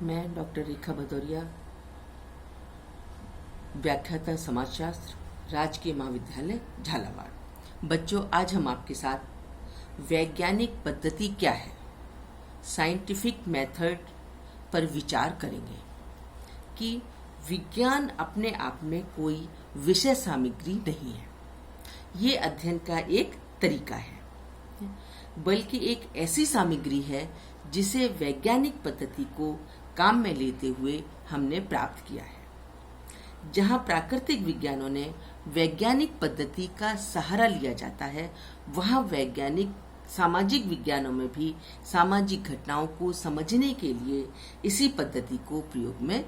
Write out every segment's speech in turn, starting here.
मैं डॉक्टर रेखा भदौरिया, व्याख्याता समाजशास्त्र, राजकीय महाविद्यालय झालावाड़। बच्चों, आज हम आपके साथ वैज्ञानिक पद्धति क्या है, साइंटिफिक मेथड पर विचार करेंगे कि विज्ञान अपने आप में कोई विषय सामग्री नहीं है। ये अध्ययन का एक तरीका है, बल्कि एक ऐसी सामग्री है जिसे वैज्ञानिक पद्धति को काम में लेते हुए हमने प्राप्त किया है। जहां प्राकृतिक विज्ञानों ने वैज्ञानिक पद्धति का सहारा लिया जाता है, वहां वैज्ञानिक सामाजिक विज्ञानों में भी सामाजिक घटनाओं को समझने के लिए इसी पद्धति को प्रयोग में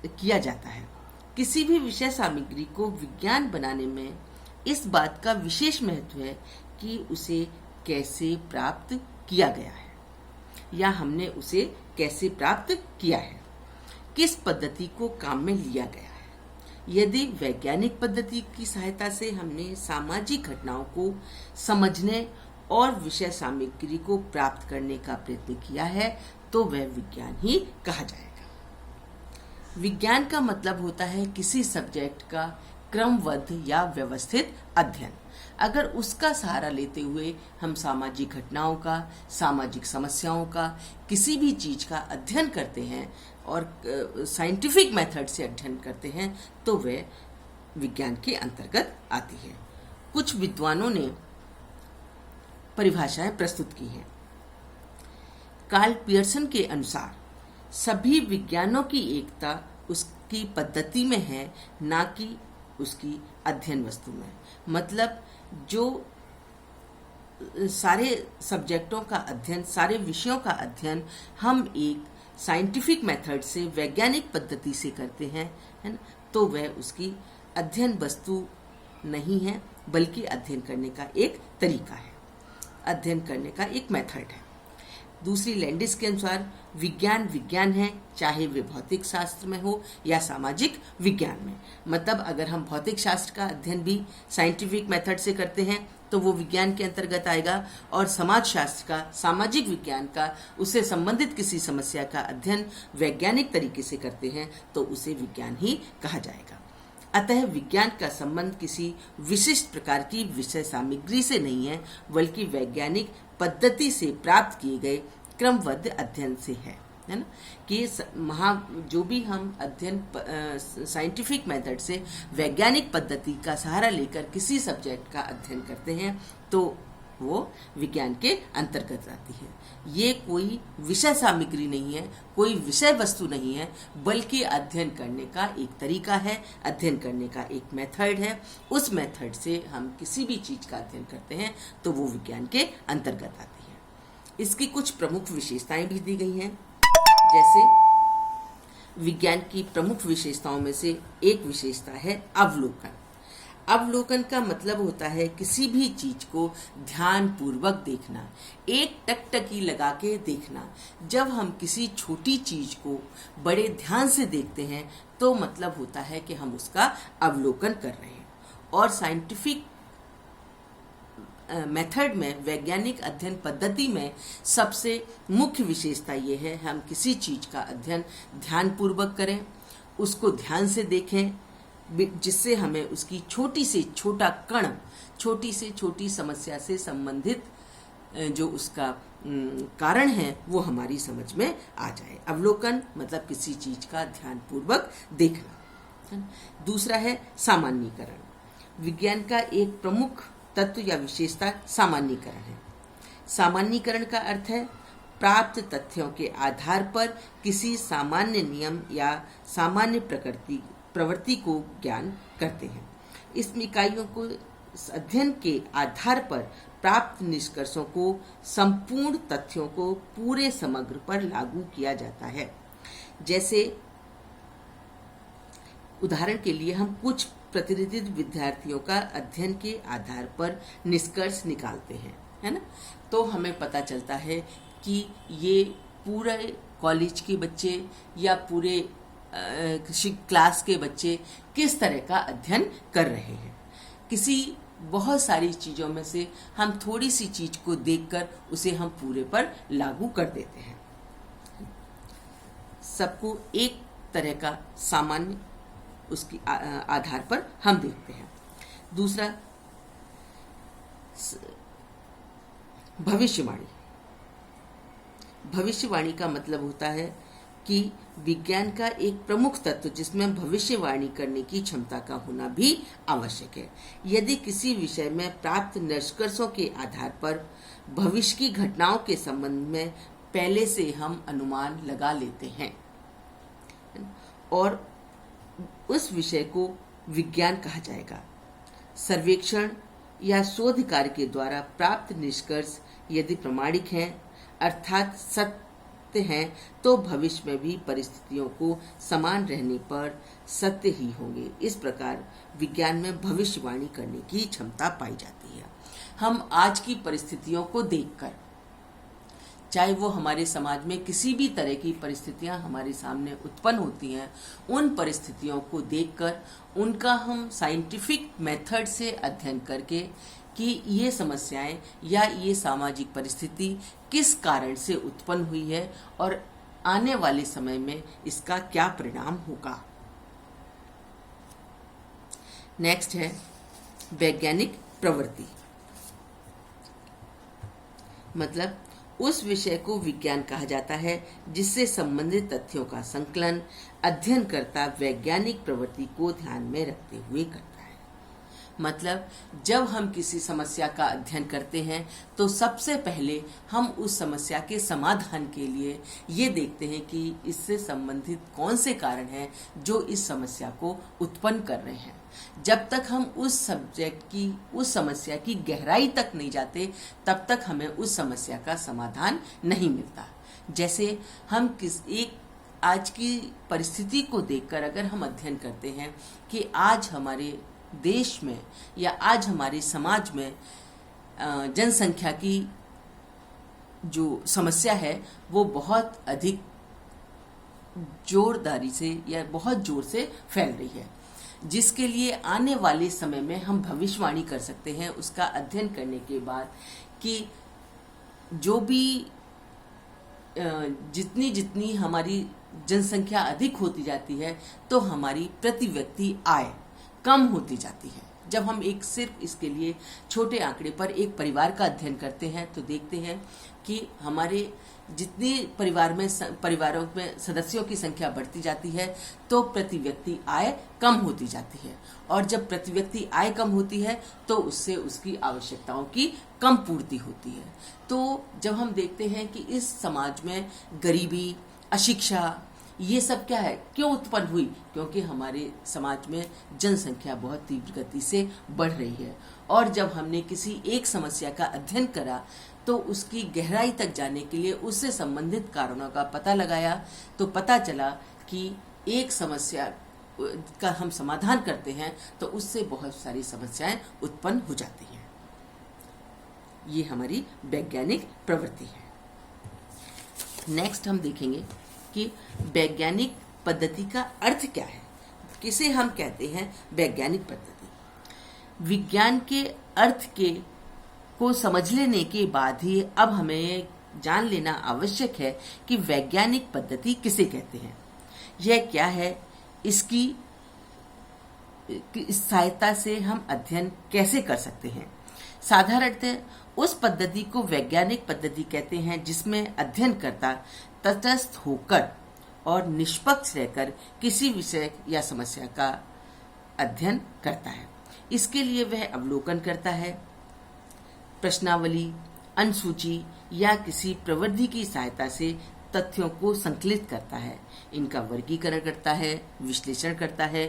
किया जाता है। किसी भी विषय सामग्री को विज्ञान बनाने में इस बात का विशेष महत्व है कि उसे कैसे प्राप्त किया गया है या हमने उसे कैसे प्राप्त किया है, किस पद्धति को काम में लिया गया है। यदि वैज्ञानिक पद्धति की सहायता से हमने सामाजिक घटनाओं को समझने और विषय सामग्री को प्राप्त करने का प्रयत्न किया है तो वह विज्ञान ही कहा जाएगा। विज्ञान का मतलब होता है किसी सब्जेक्ट का क्रमबद्ध या व्यवस्थित अध्ययन। अगर उसका सहारा लेते हुए हम सामाजिक घटनाओं का, सामाजिक समस्याओं का, किसी भी चीज का अध्ययन करते हैं और साइंटिफिक मेथड से अध्ययन करते हैं तो वह विज्ञान के अंतर्गत आती है। कुछ विद्वानों ने परिभाषाएं प्रस्तुत की हैं। कार्ल पियर्सन के अनुसार सभी विज्ञानों की एकता उसकी पद्धति में है, ना कि उसकी अध्ययन वस्तु में। मतलब जो सारे सब्जेक्टों का अध्ययन, सारे विषयों का अध्ययन हम एक साइंटिफिक मेथड से, वैज्ञानिक पद्धति से करते हैं, है ना, तो वह उसकी अध्ययन वस्तु नहीं है, बल्कि अध्ययन करने का एक तरीका है, अध्ययन करने का एक मेथड है। दूसरी लैंडिस के अनुसार विज्ञान विज्ञान है, चाहे वे भौतिक शास्त्र में हो या सामाजिक विज्ञान में। मतलब अगर हम भौतिक शास्त्र का अध्ययन भी साइंटिफिक मेथड से करते हैं तो वो विज्ञान के अंतर्गत आएगा, और समाज शास्त्र का, सामाजिक विज्ञान का, उससे संबंधित किसी समस्या का अध्ययन वैज्ञानिक तरीके से करते हैं तो उसे विज्ञान ही कहा जाएगा। अतः विज्ञान का संबंध किसी विशिष्ट प्रकार की विषय सामग्री से नहीं है, बल्कि वैज्ञानिक पद्धति से प्राप्त किए गए क्रमबद्ध अध्ययन से है ना। कि जो भी हम अध्ययन साइंटिफिक मेथड से, वैज्ञानिक पद्धति का सहारा लेकर किसी सब्जेक्ट का अध्ययन करते हैं तो वो विज्ञान के अंतर्गत आती है। ये कोई विषय सामग्री नहीं है, कोई विषय वस्तु नहीं है, बल्कि अध्ययन करने का एक तरीका है, अध्ययन करने का एक मेथड है। उस मेथड से हम किसी भी चीज का अध्ययन करते हैं तो वो विज्ञान के अंतर्गत आती है। इसकी कुछ प्रमुख विशेषताएं भी दी गई हैं। जैसे विज्ञान की प्रमुख विशेषताओं में से एक विशेषता है अवलोकन। अवलोकन का मतलब होता है किसी भी चीज को ध्यान पूर्वक देखना, एक टकटकी लगा के देखना। जब हम किसी छोटी चीज को बड़े ध्यान से देखते हैं तो मतलब होता है कि हम उसका अवलोकन कर रहे हैं। और साइंटिफिक मेथड में, वैज्ञानिक अध्ययन पद्धति में सबसे मुख्य विशेषता ये है, हम किसी चीज का अध्ययन ध्यान पूर्वक करें, उसको ध्यान से देखें, जिससे हमें उसकी छोटी से छोटा कण, छोटी से छोटी समस्या से संबंधित जो उसका कारण है वो हमारी समझ में आ जाए। अवलोकन मतलब किसी चीज का ध्यान पूर्वक देखना। दूसरा है सामान्यीकरण। विज्ञान का एक प्रमुख तत्व या विशेषता सामान्यीकरण है। सामान्यीकरण का अर्थ है प्राप्त तथ्यों के आधार पर किसी सामान्य नियम या सामान्य प्रवृत्ति को ज्ञान करते हैं। इस इकाइयों को अध्ययन के आधार पर प्राप्त निष्कर्षों को संपूर्ण तथ्यों को पूरे समग्र पर लागू किया जाता है। जैसे उदाहरण के लिए हम कुछ प्रतिनिधित्व विद्यार्थियों का अध्ययन के आधार पर निष्कर्ष निकालते हैं, है ना, तो हमें पता चलता है कि ये पूरे कॉलेज के बच्चे या पूरे क्लास के बच्चे किस तरह का अध्ययन कर रहे हैं। किसी बहुत सारी चीजों में से हम थोड़ी सी चीज को देखकर उसे हम पूरे पर लागू कर देते हैं। सबको एक तरह का सामान्य उसकी आधार पर हम देखते हैं। दूसरा, भविष्यवाणी। भविष्यवाणी का मतलब होता है कि विज्ञान का एक प्रमुख तत्व जिसमें भविष्यवाणी करने की क्षमता का होना भी आवश्यक है। यदि किसी विषय में प्राप्त निष्कर्षों के आधार पर भविष्य की घटनाओं के संबंध में पहले से हम अनुमान लगा लेते हैं और उस विषय को विज्ञान कहा जाएगा। सर्वेक्षण या शोध कार्य के द्वारा प्राप्त निष्कर्ष यदि प्रामाणिक हैं अर्थात सत्य हैं तो भविष्य में भी परिस्थितियों को समान रहने पर सत्य ही होंगे। इस प्रकार विज्ञान में भविष्यवाणी करने की क्षमता पाई जाती है। हम आज की परिस्थितियों को देखकर, चाहे वो हमारे समाज में किसी भी तरह की परिस्थितियां हमारे सामने उत्पन्न होती हैं, उन परिस्थितियों को देखकर उनका हम साइंटिफिक मेथड से अध्ययन करके कि ये समस्याएं या ये सामाजिक परिस्थिति किस कारण से उत्पन्न हुई है और आने वाले समय में इसका क्या परिणाम होगा। नेक्स्ट है वैज्ञानिक प्रवृत्ति। मतलब उस विषय को विज्ञान कहा जाता है जिससे संबंधित तथ्यों का संकलन अध्ययनकर्ता वैज्ञानिक प्रवृत्ति को ध्यान में रखते हुए करता है। मतलब जब हम किसी समस्या का अध्ययन करते हैं तो सबसे पहले हम उस समस्या के समाधान के लिए ये देखते हैं कि इससे संबंधित कौन से कारण हैं जो इस समस्या को उत्पन्न कर रहे हैं। जब तक हम उस समस्या की गहराई तक नहीं जाते तब तक हमें उस समस्या का समाधान नहीं मिलता। जैसे हम आज की परिस्थिति को देखकर अगर हम अध्ययन करते हैं कि आज हमारे देश में या आज हमारे समाज में जनसंख्या की जो समस्या है वो बहुत अधिक जोरदारी से या बहुत जोर से फैल रही है, जिसके लिए आने वाले समय में हम भविष्यवाणी कर सकते हैं उसका अध्ययन करने के बाद कि जो भी जितनी हमारी जनसंख्या अधिक होती जाती है तो हमारी प्रति व्यक्ति आय कम होती जाती है। जब हम सिर्फ इसके लिए छोटे आंकड़े पर एक परिवार का अध्ययन करते हैं तो देखते हैं कि हमारे जितनी परिवारों में सदस्यों की संख्या बढ़ती जाती है तो प्रति व्यक्ति आय कम होती जाती है, और जब प्रति व्यक्ति आय कम होती है तो उससे उसकी आवश्यकताओं की कम पूर्ति होती है। तो जब हम देखते हैं कि इस समाज में गरीबी, अशिक्षा, ये सब क्या है, क्यों उत्पन्न हुई, क्योंकि हमारे समाज में जनसंख्या बहुत तीव्र गति से बढ़ रही है। और जब हमने किसी एक समस्या का अध्ययन करा तो उसकी गहराई तक जाने के लिए उससे संबंधित कारणों का पता लगाया तो पता चला कि एक समस्या का हम समाधान करते हैं तो उससे बहुत सारी समस्याएं उत्पन्न हो जाती हैं। ये हमारी वैज्ञानिक प्रवृत्ति है। नेक्स्ट हम देखेंगे कि वैज्ञानिक पद्धति का अर्थ क्या है, किसे हम कहते हैं वैज्ञानिक पद्धति। विज्ञान के अर्थ को समझ लेने के बाद ही अब हमें जान लेना आवश्यक है कि वैज्ञानिक पद्धति किसे कहते हैं, यह क्या है, इसकी सहायता से हम अध्ययन कैसे कर सकते हैं। साधारणतः उस पद्धति को वैज्ञानिक पद्धति कहते हैं जिसमें अध्ययनकर्ता तटस्थ होकर और निष्पक्ष रहकर किसी विषय या समस्या का अध्ययन करता है। इसके लिए वह अवलोकन करता है, प्रश्नावली, अनुसूची या किसी प्रविधि की सहायता से तथ्यों को संकलित करता है, इनका वर्गीकरण करता है, विश्लेषण करता है,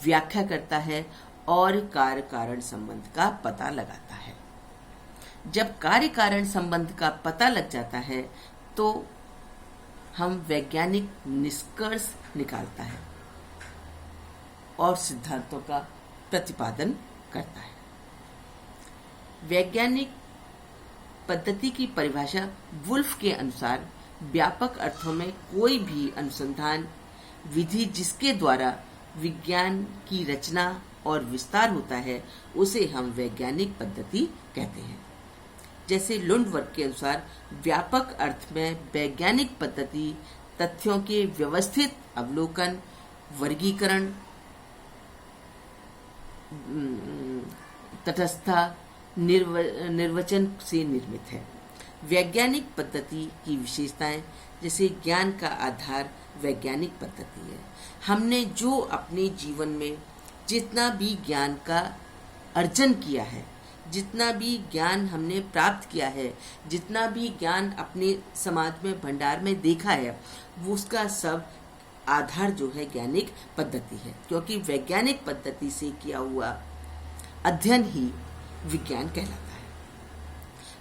व्याख्या करता है और कार्य कारण संबंध का पता लगाता है। जब कार्य कारण संबंध का पता लग जाता है तो हम वैज्ञानिक निष्कर्ष निकालता है और सिद्धांतों का प्रतिपादन करता है। वैज्ञानिक पद्धति की परिभाषा वुल्फ के अनुसार व्यापक अर्थों में कोई भी अनुसंधान विधि जिसके द्वारा विज्ञान की रचना और विस्तार होता है उसे हम वैज्ञानिक पद्धति कहते हैं। जैसे लुंड वर्ग के अनुसार व्यापक अर्थ में वैज्ञानिक पद्धति तथ्यों के व्यवस्थित अवलोकन, वर्गीकरण, तटस्थता, निर्वचन से निर्मित है। वैज्ञानिक पद्धति की विशेषताएं, जैसे ज्ञान का आधार वैज्ञानिक पद्धति है। हमने जो अपने जीवन में जितना भी ज्ञान का अर्जन किया है, जितना भी ज्ञान हमने प्राप्त किया है, जितना भी ज्ञान अपने समाज में भंडार में देखा है, वो उसका सब आधार जो है वैज्ञानिक पद्धति है, क्योंकि वैज्ञानिक पद्धति से किया हुआ अध्ययन ही विज्ञान कहलाता है।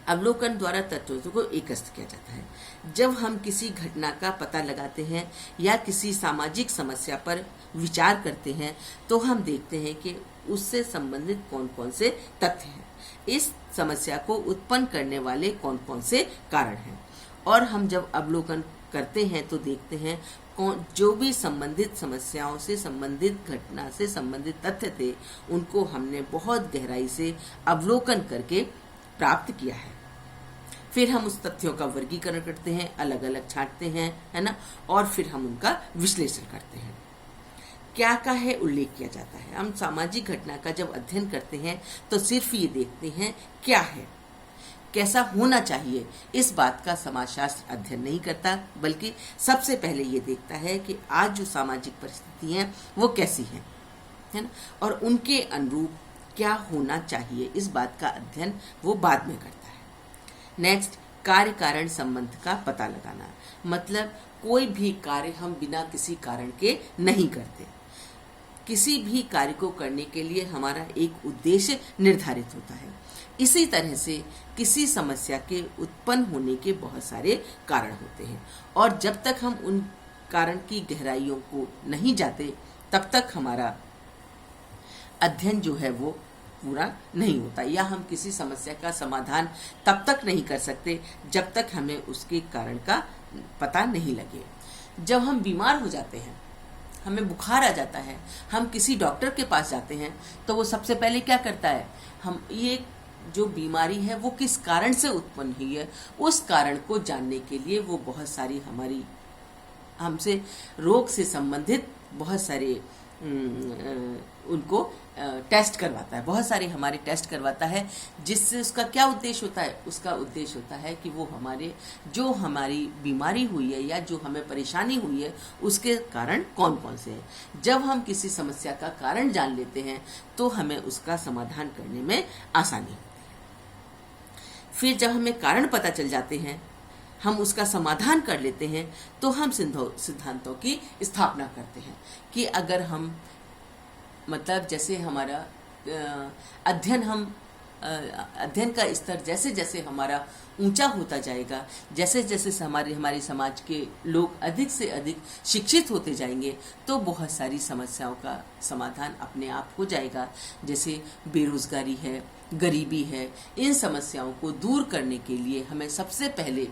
अवलोकन द्वारा तत्वों को एकत्र किया जाता है। जब हम किसी घटना का पता लगाते हैं या किसी सामाजिक समस्या पर विचार करते हैं, तो हम देखते हैं कि उससे संबंधित कौन कौन से तथ्य हैं, इस समस्या को उत्पन्न करने वाले कौन कौन से कारण हैं। और हम जब अवलोकन करते हैं तो देखते हैं जो भी संबंधित समस्याओं से संबंधित घटना से संबंधित तथ्य थे, उनको हमने बहुत गहराई से अवलोकन करके प्राप्त किया है। फिर हम उस तथ्यों का वर्गीकरण करते हैं, अलग अलग छांटते हैं, है ना, और फिर हम उनका विश्लेषण करते हैं। क्या का है उल्लेख किया जाता है। हम सामाजिक घटना का जब अध्ययन करते हैं तो सिर्फ ये देखते हैं क्या है, कैसा होना चाहिए, इस बात का समाजशास्त्र अध्ययन नहीं करता, बल्कि सबसे पहले ये देखता है कि आज जो सामाजिक परिस्थिति है वो कैसी है ना, और उनके अनुरूप क्या होना चाहिए, इस बात का अध्ययन वो बाद में करता है। नेक्स्ट, कार्य कारण संबंध का पता लगाना। मतलब कोई भी कार्य हम बिना किसी कारण के नहीं करते। किसी भी कार्य को करने के लिए हमारा एक उद्देश्य निर्धारित होता है। इसी तरह से किसी समस्या के उत्पन्न होने के बहुत सारे कारण होते हैं, और जब तक हम उन कारण की गहराइयों को नहीं जाते, तब तक हमारा अध्ययन जो है वो पूरा नहीं होता, या हम किसी समस्या का समाधान तब तक नहीं कर सकते जब तक हमें उसके कारण का पता नहीं लगे। जब हम बीमार हो जाते हैं, हमें बुखार आ जाता है, हम किसी डॉक्टर के पास जाते हैं, तो वो सबसे पहले क्या करता है, हम ये जो बीमारी है वो किस कारण से उत्पन्न हुई है, उस कारण को जानने के लिए वो बहुत सारी हमसे रोग से संबंधित बहुत सारे उनको टेस्ट करवाता है, बहुत सारे हमारे टेस्ट करवाता है, जिससे उसका क्या उद्देश्य होता है, उसका उद्देश्य होता है कि वो जो हमारी बीमारी हुई है या जो हमें परेशानी हुई है, उसके कारण कौन कौन से हैं। जब हम किसी समस्या का कारण जान लेते हैं तो हमें उसका समाधान करने में आसानी होती है। फिर जब हमें कारण पता चल जाते हैं, हम उसका समाधान कर लेते हैं, तो हम सिद्धांतों की स्थापना करते हैं कि अगर हम मतलब जैसे हमारा अध्ययन का स्तर जैसे जैसे हमारा ऊंचा होता जाएगा, जैसे जैसे हमारे समाज के लोग अधिक से अधिक शिक्षित होते जाएंगे, तो बहुत सारी समस्याओं का समाधान अपने आप हो जाएगा। जैसे बेरोजगारी है, गरीबी है, इन समस्याओं को दूर करने के लिए हमें सबसे पहले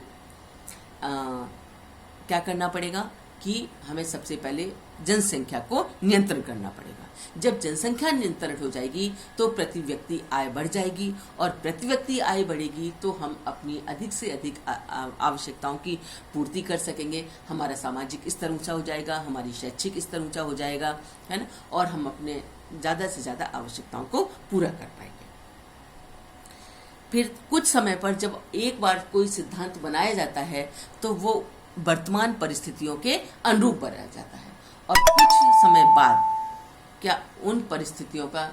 क्या करना पड़ेगा कि हमें सबसे पहले जनसंख्या को नियंत्रण करना पड़ेगा। जब जनसंख्या नियंत्रण हो जाएगी तो प्रति व्यक्ति आय बढ़ जाएगी, और प्रति व्यक्ति आय बढ़ेगी तो हम अपनी अधिक से अधिक आवश्यकताओं की पूर्ति कर सकेंगे। हमारा सामाजिक स्तर ऊंचा हो जाएगा, हमारी शैक्षिक स्तर ऊंचा हो जाएगा, है ना, और हम अपने ज़्यादा से ज़्यादा आवश्यकताओं को पूरा कर पाएंगे। फिर कुछ समय पर जब एक बार कोई सिद्धांत बनाया जाता है तो वो वर्तमान परिस्थितियों के अनुरूप बनाया जाता है, और कुछ समय बाद क्या उन परिस्थितियों का,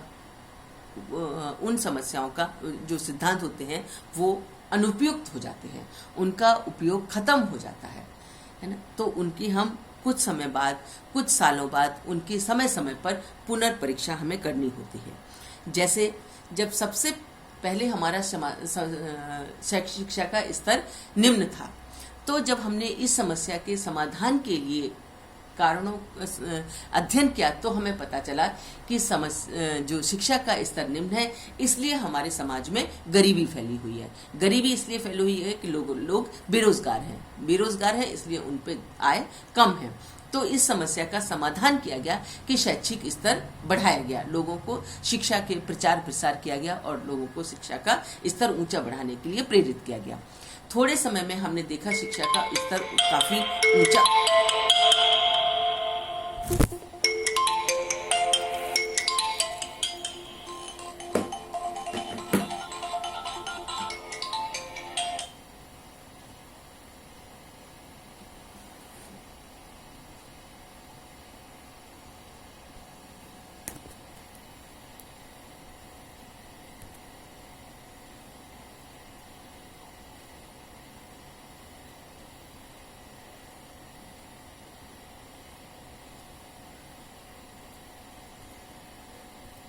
उन समस्याओं का जो सिद्धांत होते हैं वो अनुपयुक्त हो जाते हैं, उनका उपयोग खत्म हो जाता है ना। तो उनकी हम कुछ समय बाद, कुछ सालों बाद उनकी समय समय पर पुनर्परीक्षा हमें करनी होती है। जैसे जब सबसे पहले हमारा शिक्षा का स्तर निम्न था, तो जब हमने इस समस्या के समाधान के लिए कारणों अध्ययन किया, तो हमें पता चला कि जो शिक्षा का स्तर निम्न है, इसलिए हमारे समाज में गरीबी फैली हुई है। गरीबी इसलिए फैली हुई है कि लोग बेरोजगार हैं, इसलिए उन पे आय कम है। तो इस समस्या का समाधान किया गया कि शैक्षिक स्तर बढ़ाया गया, लोगों को शिक्षा के प्रचार प्रसार किया गया और लोगों को शिक्षा का स्तर ऊंचा बढ़ाने के लिए प्रेरित किया गया। थोड़े समय में हमने देखा शिक्षा का स्तर काफी ऊंचा